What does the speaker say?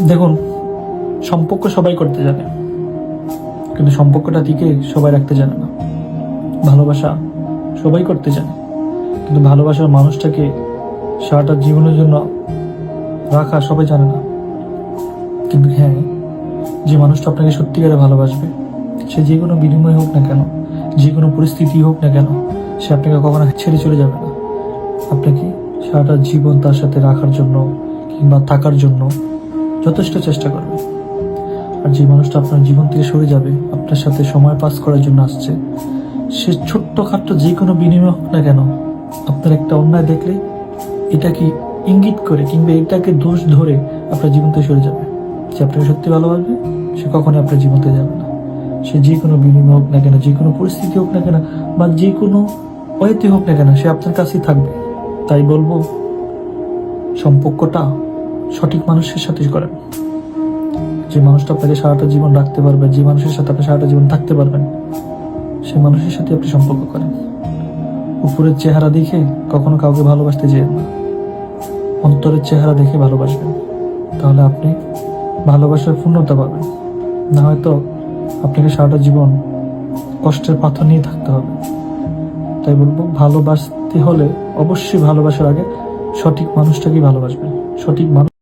দেখুন, সম্পর্ক সবাই করতে জানে, কিন্তু সম্পর্কটা টিকে সবাই রাখতে জানে না। ভালোবাসা সবাই করতে জানে, কিন্তু ভালোবাসার মানুষটাকে সারাটা জীবনের জন্য রাখা সবাই জানে না। কিন্তু হ্যাঁ, যে মানুষটা আপনাকে সত্যিকারে ভালোবাসবে, সে যে কোনো বিনিময় হোক না কেন, যে কোনো পরিস্থিতি হোক না কেন, সে আপনাকে কখনো ছেড়ে চলে যাবে না। আপনাকে সারাটা জীবন তার সাথে রাখার জন্য কিংবা থাকার জন্য যথেষ্ট চেষ্টা করবে। আর যে মানুষটা আপনার জীবন থেকে সরে যাবে, আপনার সাথে সময় পাস করার জন্য আসছে, সে ছোট্টখাট্ট যে কোনো বিনিময় হোক না কেন, আপনার একটা অন্যায় দেখলে এটাকে ইঙ্গিত করে কিংবা এটাকে দোষ ধরে আপনার জীবন থেকে সরে যাবে। যে আপনাকে সত্যি ভালোবাসবে, সে কখনোই আপনার জীবন থেকে যাবে না। সে যে কোনো বিনিময় হোক না কেন, যে কোনো পরিস্থিতি হোক না কেন, বা যে কোনো ওয়েতে হোক না কেন, সে আপনার কাছেই থাকবে। তাই বলবো, সম্পর্কটা সঠিক মানুষের সাথে করেন। যে মানুষটা আপনাকে সারাটা জীবন রাখতে পারবে, যে মানুষের সাথে আপনি সারাটা জীবন থাকতে পারবেন, সে মানুষের সাথে আপনি সম্পর্ক করেন। উপরের চেহারা দেখে কখনো কাউকে ভালোবাসতে যেন না, অন্তরের চেহারা দেখে ভালোবাসবেন। তাহলে আপনি ভালোবাসার পূর্ণতা পাবেন। না হয়তো আপনাকে সারাটা জীবন কষ্টের পাথর নিয়ে থাকতে হবে। তাই বলবো, ভালোবাসতে হলে অবশ্যই ভালোবাসার আগে সঠিক মানুষটাকেই ভালোবাসবেন। সঠিক মানুষ